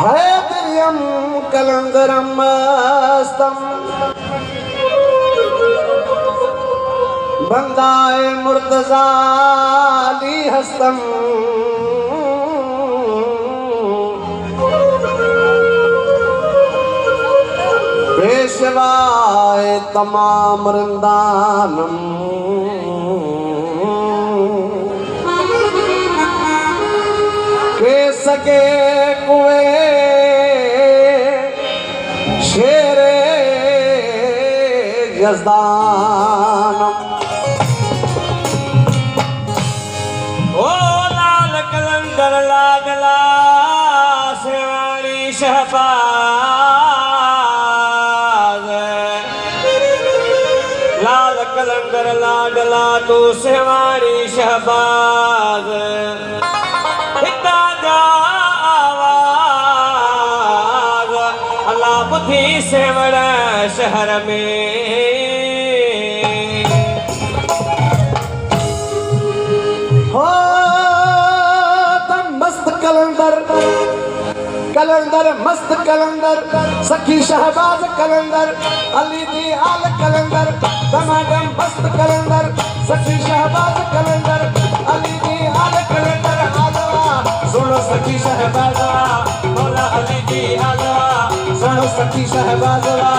हैदरियम कलंदरम मस्तम बंदाए मुर्तजाली हस्तम पेशवाए तमाम रिंदानम के सके कुए शेरे यज़दानम ओ लाल कलंदर लाडला सेवाणी शहबाज लाल कलंदर लाडला तू सेवाणी शहबाज हिता जा आवाज अल्लाह बुधी सेवण शहर में हो तम मस्त कलंदर कलंदर मस्त कलंदर सखी शहबाज कलंदर अली दी आल कलंदर दमादम मस्त कलंदर सखी शहबाज कलंदर अली दी आल कलंदर आलवा सुनो सखी शहबाजा मौला अली दी आलवा सुनो सखी शहबाजवा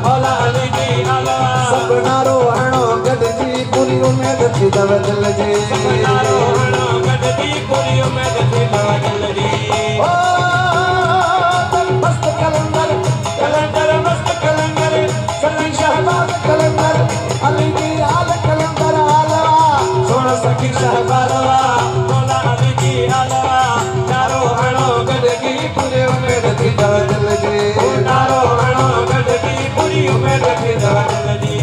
मौला अली दी आलवा सपनारो हणो गडजी पूरी उम्मीद थी दव दिल जी सपनारो हणो गडजी पूरी उम्मीद थी दव दिल जी ओ मस्त कलंदर कलंदर मस्त कलंदर सखी शहबाज कलंदर अली दी आल कलंदर आलवा सुनो सखी शहबाजवा मौला अली दी आलवा नारो हणो गडजी पूरी उम्मीद थी दव दिल जी नारो हणो गडजी पूरी उम्मीद थी दव दिल जी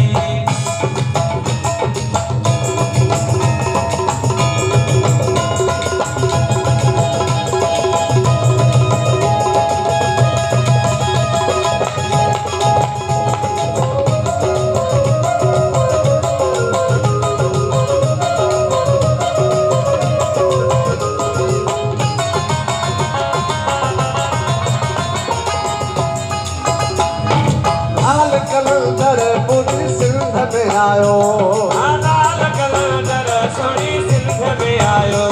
लाल कलंदर पूरी सिंध में आयो लाल कलंदर सोनी सिंध में आयो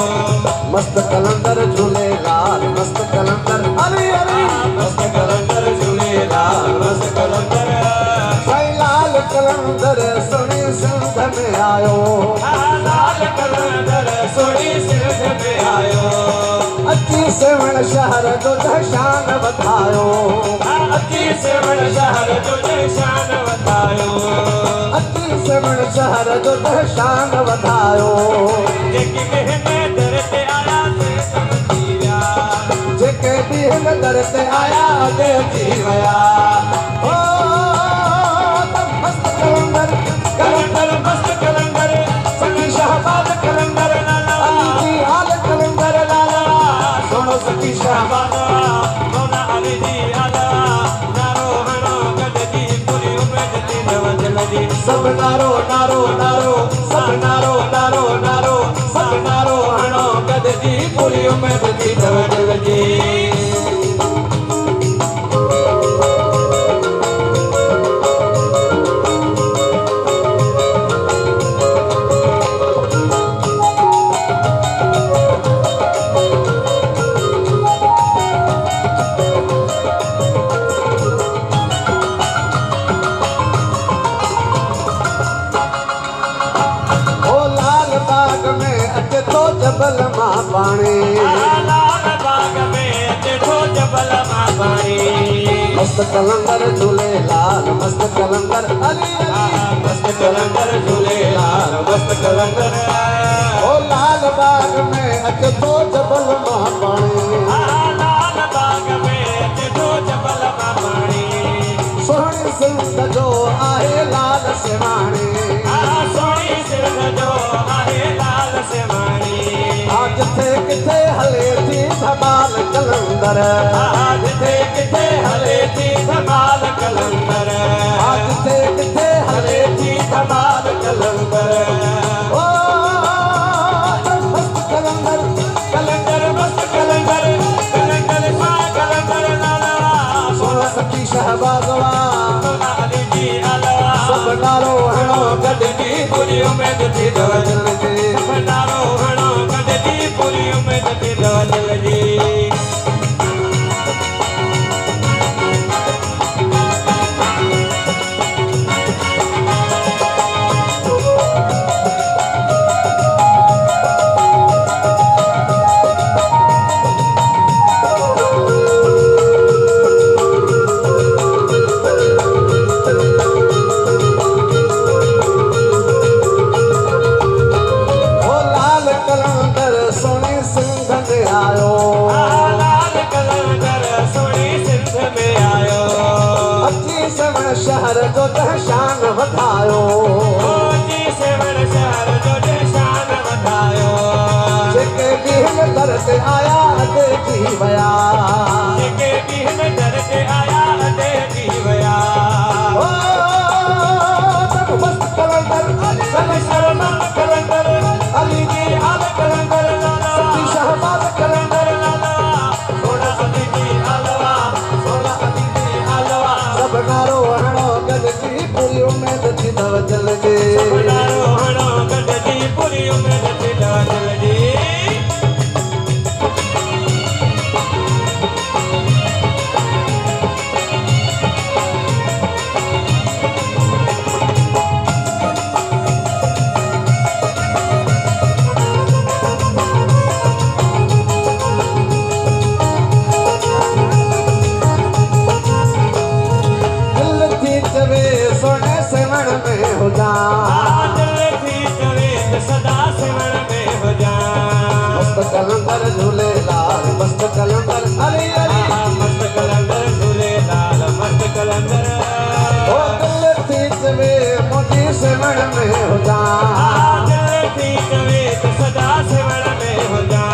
मस्त कलंदर झूलेलाल मस्त कलंदर अली अली मस्त कलंदर झूलेलाल मस्त कलंदर साईं लाल कलंदर सोनी सिंध में आयो लाल कलंदर सोनी सिंध में आयो अची सेवण शहर जो दशान वधायो अची सेवण शहर जो निशान वधायो अची सेवण शहर जो दशान वधायो जेकी महने दर ते आया से समझी विया जेके बिहन दर ते आया दे थी वया ओ तम मस्त कलंदर कलंदर मस्त कलंदर सखी शहबाज कलंदर लाला अली दी आल कलंदर लाला सुनो सखी शहबाज मौला अली दी आला नारो हणो गडजी पूरी उम्मीद थी दव दिल जी सब नारो नारो नारो सब नारो नारो नारो सब नारो हणो गदजी पूरी उम्मीद थी दव दिल जी ओ लाल बाग में अचे तो जबल मां पाणी लाल बाग में अचे तो जबल मां पाणी मस्त कलंदर झूलेलाल मस्त कलंदर अली अली मस्त कलंदर झूलेलाल मस्त कलंदर ओ लाल बाग में अचे तो जबल मां पाणी लाल बाग में अचे तो जबल मां पाणी सोहणी सिंध जो आहे लाल सेवाणी सोनी सिंध जो आहे लाल सेवाणी आज थे किथे हले थी धमाल कलंदर आज थे किथे हले थी धमाल कलंदर आज थे किथे हले थी धमाल कलंदर ओ मस्त कलंदर कलंदर मस्त कलंदर कलंदर सा कलंदर सखी शहबाजवा मौला अली जी अलवा सब नारो हणो गॾिजी पूरी उम्मीद थी दिल जे सपनारो हणो गॾिजी पूरी उम्मीद थी दिल जी ओ लाल कलंदर सोनी सिंध में आयो लाल कलंदर सोनी सिंध में आयो अची सवण शहर जो दहशान वधायो जी सेवण शहर जो निशान वधायो जेके ॾींहं दर ते आया अॾे थी विया जेके ॾींहं दर ते आया अॾे थी विया ओ तन मस्त कलंदर सभु शर्मंद कलंदर अली जी आल कलंदर लाला सखी शहबाज कलंदर सोना अली जी अलवा सोना अली जी अलवा सब नारो हणो गॾिजी पूरी उम्मीद थी दिल जे सपनारो हणो गॾिजी पूरी उम्मीद थी दिल जी दिल थी चवे सोने सेवण में हुजा दिल थी चवे त सदा सेवण में हुजा मस्त कलंदर झूलेलाल मस्त कलंदर अली अली मस्त कलंदर झूलेलाल मस्त कलंदर ओ दिल थी चवे मोदी सेवण में हुजा दिल थी चवे त सदा सेवण में हुजा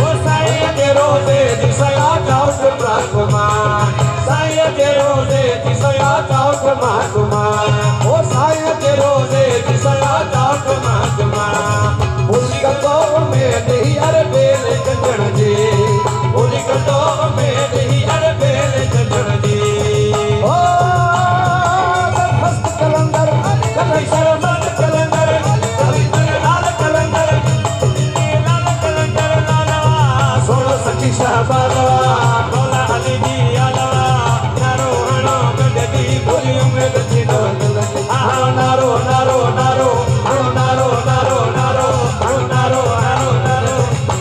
ओ साईं जे रोज़े जी सया चौक ब्रह्मान साईं जे रोज़े जी सया चौक महात्मान ओ साईं जे रोज़े जी सया चौक महात्मान भूली कतो में ॾेही अरे बेल कंजण जी पूरी कटो में दही अरे बेल चढ़ण जी ओ मस्त कलंदर कभी शर्मंद कलंदर कभी लाल कलंदर लाला सोनो सखी शहबाजवा मौला अली जी अलवा नारो हणो गॾिजी पूरी उम्मीद थी दिल जे हणो नारो नारो नारो हणो नारो नारो नारो हणो नारो हणो नारो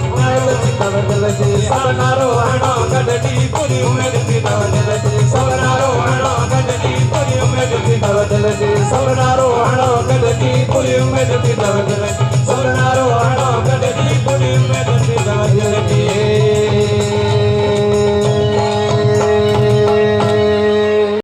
उम्मीद थी दिल जे सब नारो हणो गॾिजी पूरी उम्मीद थी दिल जी सब नारो हणो गॾिजी पूरी उम्मीद थी दिल जे सब नारो हणो गॾिजी पूरी उम्मीद थी दिल